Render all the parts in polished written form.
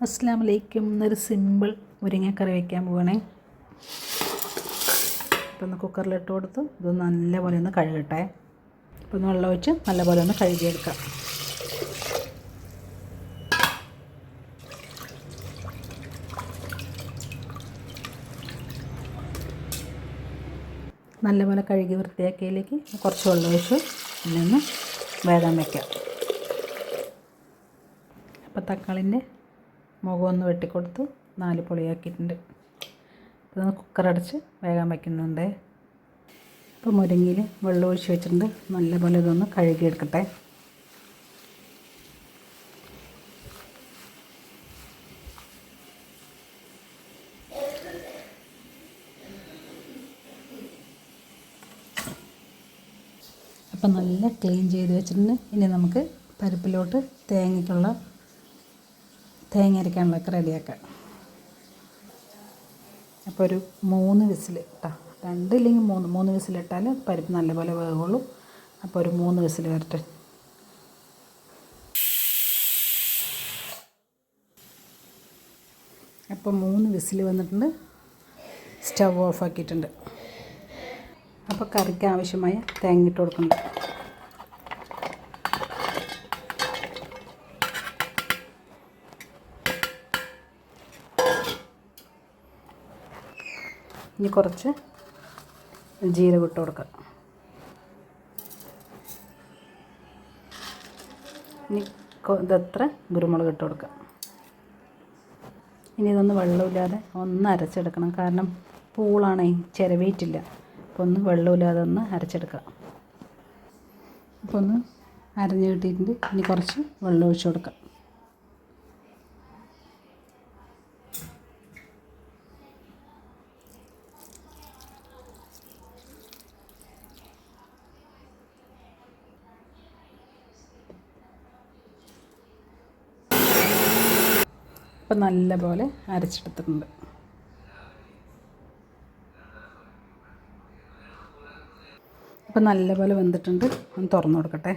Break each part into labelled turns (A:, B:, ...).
A: അസ്സലാമു അലൈക്കും. ഇന്നൊരു സിമ്പിൾ മുരിങ്ങക്കറി വയ്ക്കാൻ പോവാണേ. അപ്പോൾ ഒന്ന് കുക്കറിലിട്ട് കൊടുത്ത് ഇത് നല്ലപോലെ ഒന്ന് കഴുകട്ടെ. അപ്പോൾ ഒന്ന് വെള്ളം ഒഴിച്ച് നല്ലപോലെ ഒന്ന് കഴുകിയെടുക്കാം. നല്ലപോലെ കഴുകി വൃത്തിയാക്കിയതിലേക്ക് കുറച്ച് വെള്ളം ഒഴിച്ച് പിന്നെ ഒന്ന് വേകാൻ വയ്ക്കാം. അപ്പോൾ തക്കാളിൻ്റെ മുഖമൊന്ന് വെട്ടിക്കൊടുത്ത് 4 പൊളിയാക്കിയിട്ടുണ്ട്. അപ്പോൾ കുക്കറടച്ച് വേകാൻ വയ്ക്കുന്നുണ്ട്. അപ്പോൾ മുരിങ്ങയിൽ വെള്ളം ഒഴിച്ച് വെച്ചിട്ടുണ്ട്. നല്ലപോലെ ഇതൊന്ന് കഴുകിയെടുക്കട്ടെ. അപ്പോൾ നല്ല ക്ലീൻ ചെയ്ത് വെച്ചിട്ടുണ്ട്. ഇനി നമുക്ക് പരിപ്പിലോട്ട് തേങ്ങ അരയ്ക്കാനുള്ളതൊക്കെ റെഡിയാക്കാം. അപ്പോൾ ഒരു 3 വിസിൽ ഇട്ടാൽ 2 ഇല്ലെങ്കിൽ 3 വിസിലിട്ടാൽ പരിപ്പ് നല്ലപോലെ വേവുള്ളൂ. അപ്പോൾ ഒരു 3 വിസിൽ വരട്ടെ. അപ്പോൾ 3 വിസിൽ വന്നിട്ടുണ്ട്. സ്റ്റവ് ഓഫ് ആക്കിയിട്ടുണ്ട്. അപ്പോൾ കറിക്ക് ആവശ്യമായ തേങ്ങ ഇട്ട് കൊടുക്കുന്നുണ്ട്. ഇനി കുറച്ച് ജീരകം ഇട്ട് കൊടുക്കാം. ഇനി ഇതത്ര കുരുമുളക് ഇട്ട് കൊടുക്കാം. ഇനി ഇതൊന്ന് വെള്ളമില്ലാതെ ഒന്ന് അരച്ചെടുക്കണം. കാരണം പൂളാണേ ചിരവിയിട്ടില്ല. അപ്പോൾ ഒന്ന് വെള്ളമില്ലാതെ ഒന്ന് അരച്ചെടുക്കാം. അപ്പോൾ ഒന്ന് അരഞ്ഞ് കിട്ടിയിട്ടുണ്ട്. ഇനി കുറച്ച് വെള്ളം ഒഴിച്ച് കൊടുക്കാം. ഇപ്പം നല്ലപോലെ അരച്ചെടുത്തിട്ടുണ്ട്. അപ്പം നല്ലപോലെ വെന്തിട്ടുണ്ട്. ഒന്ന് തുറന്നു കൊടുക്കട്ടെ.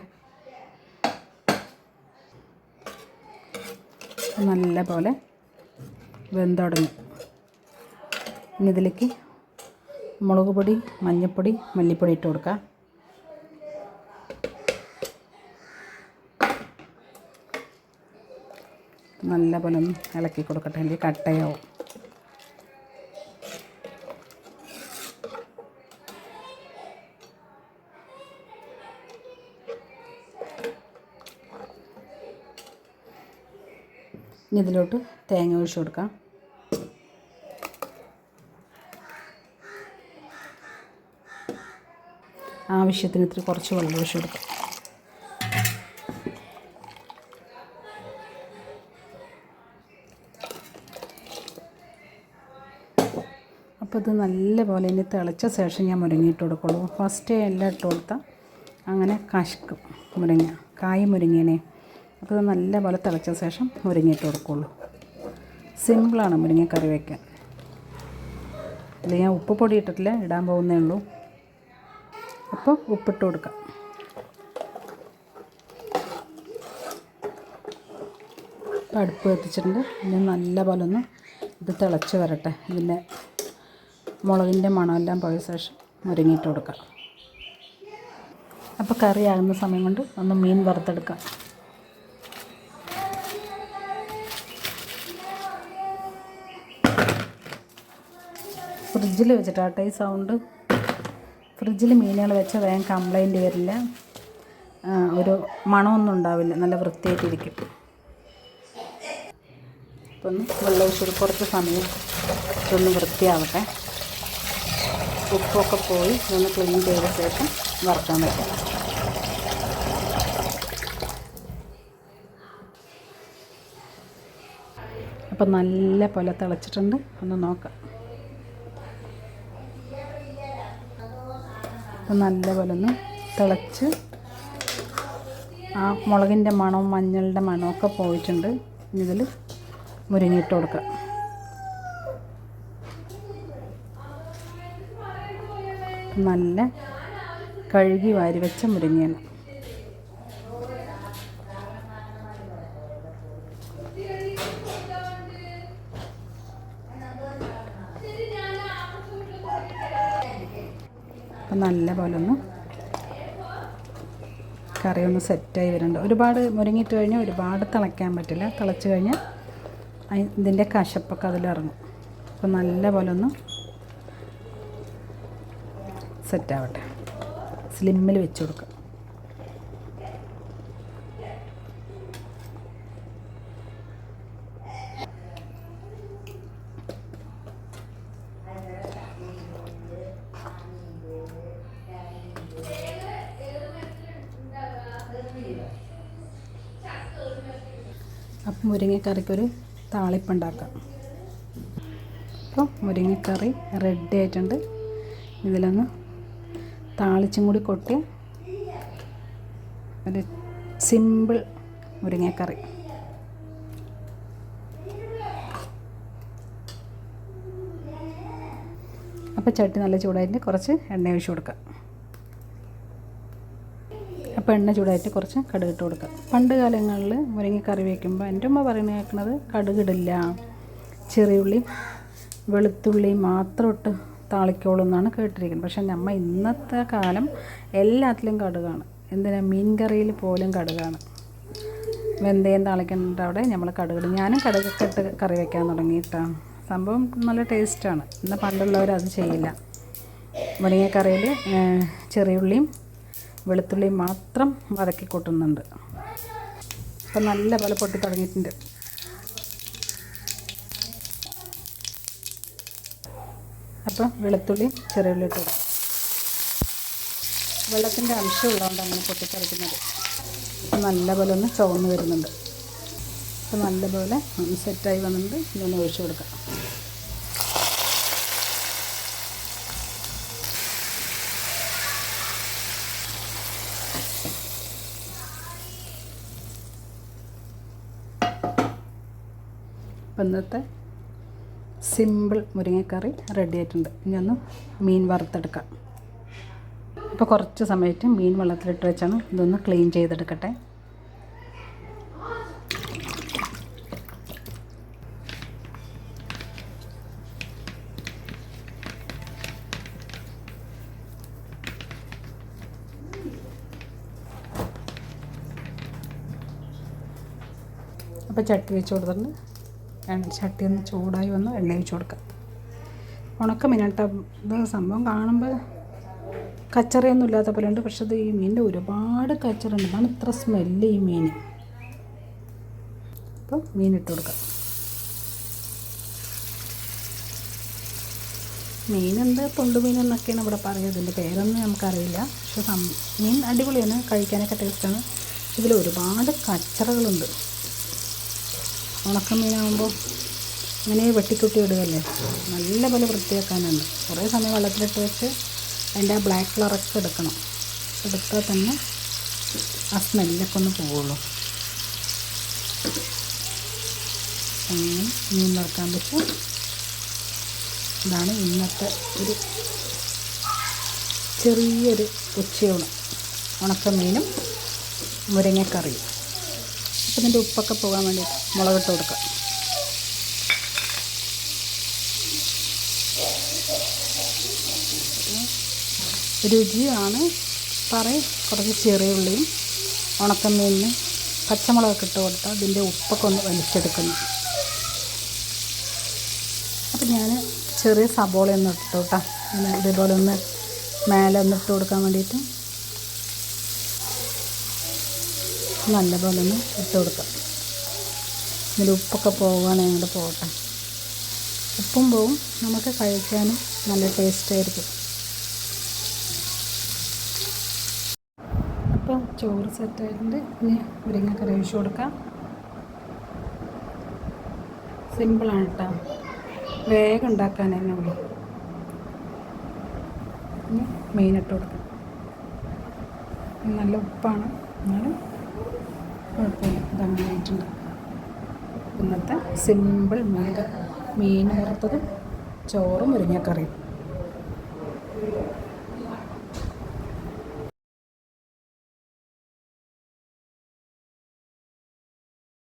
A: നല്ലപോലെ വെന്തുടങ്ങി. ഇനി ഇതിലേക്ക് മുളക് പൊടി, മഞ്ഞൾപ്പൊടി, മല്ലിപ്പൊടി ഇട്ട് കൊടുക്കാം. നല്ലപോലെ ഒന്ന് ഇളക്കി കൊടുക്കട്ടെ. അല്ലെങ്കിൽ കട്ടയാവും. ഇനി ഇതിലോട്ട് തേങ്ങ ഒഴിച്ച് കൊടുക്കാം. ആവശ്യത്തിന് ഇത്തിരി കുറച്ച് വെള്ളം ഒഴിച്ച് കൊടുക്കാം. അപ്പോൾ ഇത് നല്ലപോലെ ഇനി തിളച്ച ശേഷം ഞാൻ മുരിങ്ങയിട്ട് കൊടുക്കുള്ളൂ. ഫസ്റ്റ് എല്ലാം ഇട്ട് കൊടുത്താൽ അങ്ങനെ കശക്കും കായ് മുരിങ്ങേനെ. അപ്പോൾ ഇത് നല്ലപോലെ തിളച്ച ശേഷം മുരിങ്ങയിട്ട് കൊടുക്കുള്ളൂ. സിമ്പിളാണ് മുരിങ്ങ കറി വയ്ക്കാൻ. ഇതിൽ ഞാൻ ഉപ്പ് പൊടി ഇട്ടിട്ടില്ല, ഇടാൻ പോകുന്നേ ഉള്ളൂ. അപ്പോൾ ഉപ്പിട്ട് കൊടുക്കാം. അടുപ്പ് കത്തിച്ചിട്ടുണ്ട്. ഇനി നല്ലപോലെ ഒന്ന് ഇത് തിളച്ച് വരട്ടെ. ഇതിൻ്റെ മുളകിൻ്റെ മണമെല്ലാം പോയ ശേഷം മുരിങ്ങിയിട്ട് കൊടുക്കാം. അപ്പോൾ കറി ആകുന്ന സമയം കൊണ്ട് ഒന്ന് മീൻ വറുത്തെടുക്കാം. ഫ്രിഡ്ജിൽ വെച്ചിട്ടാട്ടെ ഈ സൗണ്ട്. ഫ്രിഡ്ജിൽ മീനുകൾ വെച്ചാൽ വേഗം കംപ്ലൈൻറ്റ് വരില്ല. ഒരു മണമൊന്നും ഉണ്ടാവില്ല. നല്ല വൃത്തിയായിട്ടിരിക്കും. അപ്പോൾ ഒന്ന് വെള്ളം ഒഴിച്ച് കുറച്ച് സമയം ഇതൊന്ന് വൃത്തിയാവട്ടെ. ഉപ്പൊക്കെ പോയി ഇതൊന്ന് ക്ലീൻ ചെയ്ത ശേഷം വറുക്കാൻ വയ്ക്കാം. അപ്പം നല്ല പോലെ തിളച്ചിട്ടുണ്ട്. ഒന്ന് നോക്കാം. അപ്പം നല്ലപോലെ ഒന്ന് തിളച്ച് ആ മുളകിൻ്റെ മണവും മഞ്ഞളുടെ മണമൊക്കെ പോയിട്ടുണ്ട്. ഇതിൽ മുരിങ്ങിയിട്ട് കൊടുക്കാം. നല്ല കഴുകി വാരി വെച്ച മുരിങ്ങയാണ്. അപ്പം നല്ല പോലെ ഒന്ന് കറി ഒന്ന് സെറ്റായി വരുന്നുണ്ട്. ഒരുപാട് മുരിങ്ങിയിട്ട് കഴിഞ്ഞാൽ ഒരുപാട് തിളയ്ക്കാൻ പറ്റില്ല. തിളച്ച് കഴിഞ്ഞാൽ ഇതിൻ്റെ കശപ്പൊക്കെ അതിലിറങ്ങും. അപ്പോൾ നല്ല പോലെ ഒന്ന് സെറ്റാവട്ടെ. സ്ലിമ്മിൽ വെച്ച് കൊടുക്കുക. അപ്പം മുരിങ്ങക്കറിക്കൊരു താളിപ്പുണ്ടാക്കാം. അപ്പോൾ മുരിങ്ങക്കറി റെഡി ആയിട്ടുണ്ട്. ഇതിലൊന്ന് താളിച്ചും കൂടി കൊട്ടി ഒരു സിമ്പിൾ മുരിങ്ങക്കറി. അപ്പോൾ ചട്ടി നല്ല ചൂടായിട്ട് കുറച്ച് എണ്ണ ഒഴിച്ച് കൊടുക്കുക. അപ്പോൾ എണ്ണ ചൂടായിട്ട് കുറച്ച് കടുക് ഇട്ട് കൊടുക്കുക. പണ്ട് കാലങ്ങളിൽ മുരിങ്ങക്കറി വയ്ക്കുമ്പോൾ എൻ്റെ ഉമ്മ പറയുന്നത് കേൾക്കുന്നത് കടുകിടില്ല, ചെറിയുള്ളി വെളുത്തുള്ളി മാത്രം ഇട്ട് താളിക്കോളൂ എന്നാണ് കേട്ടിരിക്കുന്നത്. പക്ഷേ നമ്മൾ ഇന്നത്തെ കാലം എല്ലാത്തിലും കടുകാണ്. എന്തിനാ, മീൻ കറിയിൽ പോലും കടുകാണ്. വെന്തയം താളിക്കേണ്ട അവിടെ നമ്മൾ കടുകിടും. ഞാനും കടുകൊക്കെ ഇട്ട് കറി വയ്ക്കാൻ തുടങ്ങിയിട്ടാണ്. സംഭവം നല്ല ടേസ്റ്റാണ്. ഇന്ന് പണ്ടുള്ളവർ അത് ചെയ്യില്ല. മുരിങ്ങക്കറിയിൽ ചെറിയുള്ളിയും വെളുത്തുള്ളിയും മാത്രം വതക്കി കൂട്ടുന്നുണ്ട്. അപ്പം നല്ല പോലെ പൊട്ടി തുടങ്ങിയിട്ടുണ്ട്. അപ്പോൾ വെളുത്തുള്ളി ചെറിയുള്ളി ഇട്ട് കൊടുക്കും. വെള്ളത്തിൻ്റെ അംശമുള്ളതുകൊണ്ട് അങ്ങനെ പൊട്ടിക്കറിക്കുന്നത്. നല്ല പോലെ ഒന്ന് ചുവന്ന് വരുന്നുണ്ട്. അപ്പോൾ നല്ല പോലെ സെറ്റായി വന്നിട്ട് ഇതൊന്ന് ഒഴിച്ച് കൊടുക്കാം. അപ്പോൾ ഇന്നത്തെ സിമ്പിൾ മുരിങ്ങക്കറി റെഡി ആയിട്ടുണ്ട്. ഇനി ഒന്ന് മീൻ വറുത്തെടുക്കാം. അപ്പോൾ കുറച്ച് സമയത്ത് മീൻ വെള്ളത്തിലിട്ട് വെച്ചാണ് ഇതൊന്ന് ക്ലീൻ ചെയ്തെടുക്കട്ടെ. അപ്പോൾ ചട്ടി വെച്ച് കൊടുത്തിട്ടുണ്ട്. ചട്ടി ഒന്ന് ചൂടായി വന്ന് എണ്ണ ഒഴിച്ച് കൊടുക്കാം. ഉണക്ക മീനാട്ട. ഇത് സംഭവം കാണുമ്പോൾ കച്ചറയൊന്നും ഇല്ലാത്ത പോലെ ഉണ്ട്. പക്ഷെ അത് ഈ മീനിൻ്റെ ഒരുപാട് കച്ചറുണ്ട്. അതാണ് ഇത്ര സ്മെല്ല് ഈ മീൻ. അപ്പോൾ മീൻ ഇട്ട് കൊടുക്കാം. മീനെന്ത് തൊണ്ടുമീൻ എന്നൊക്കെയാണ് ഇവിടെ പറയുന്നത്. ഇതിൻ്റെ പേരൊന്നും നമുക്കറിയില്ല. പക്ഷെ മീൻ അടിപൊളിയാണ്, കഴിക്കാനൊക്കെ ടേസ്റ്റാണ്. ഇതിൽ ഒരുപാട് കച്ചറകളുണ്ട്. ഉണക്കമീനാകുമ്പോൾ ഇങ്ങനെ വെട്ടിക്കുട്ടി ഇടുകയല്ലേ, നല്ല പോലെ വൃത്തിയാക്കാനുണ്ട്. കുറേ സമയം വെള്ളത്തിലിട്ട് വെച്ച് അതിൻ്റെ ആ ബ്ലാക്ക് കളറൊക്കെ എടുക്കണം. എടുത്താൽ തന്നെ ആ സ്മെല്ലൊക്കെ ഒന്ന് പോവുള്ളൂ. അങ്ങനെ മീൻ വറുക്കാൻ പറ്റും. ഇതാണ് ഇന്നത്തെ ഒരു ചെറിയൊരു ഉച്ചയൂണ്. ഉണക്കമീനും മുരിങ്ങക്കറിയും. അപ്പം ഇതിൻ്റെ ഉപ്പൊക്കെ പോകാൻ വേണ്ടിയിട്ട് മുളകിട്ട് കൊടുക്കാം. രുചിയാണ് പറയും. കുറച്ച് ചെറിയ ഉള്ളിയും ഉണക്കമീനിന് പച്ചമുളകൊക്കെ ഇട്ട് കൊടുത്താൽ അതിൻ്റെ ഉപ്പൊക്കെ ഒന്ന് വലിച്ചെടുക്കുന്നു. അപ്പം ഞാൻ ചെറിയ സബോളയൊന്നും ഇട്ടു കേട്ടോ. ഇങ്ങനെ ഇതേപോലെ ഒന്ന് മേലെ ഒന്ന് ഇട്ട് കൊടുക്കാൻ വേണ്ടിയിട്ട് നല്ലപോലെ ഒന്ന് ഇട്ട് കൊടുക്കാം. ഇതിൽ ഉപ്പൊക്കെ പോകുകയാണെങ്കിൽ അങ്ങോട്ട് പോകട്ടെ. ഉപ്പും പോവും, നമുക്ക് കഴിക്കാനും നല്ല ടേസ്റ്റായിരിക്കും. അപ്പോൾ ചോറ് സെറ്റായിട്ടുണ്ട്. ഇനി മുരിങ്ങക്കറി ഒഴിച്ച് കൊടുക്കാം. സിമ്പിളാണ് കേട്ടോ, വേഗം ഉണ്ടാക്കാൻ തന്നെ ഉള്ളൂ. ഇനി മീനിട്ട് കൊടുക്കാം. നല്ല ഉപ്പാണ്, എന്നാലും കുഴപ്പമില്ല. ഇതങ്ങനെ ആയിട്ടുണ്ട്. ഇന്നത്തെ സിമ്പിൾ മീൻ വറുത്തതും ചോറും മുരിങ്ങക്കറിയും.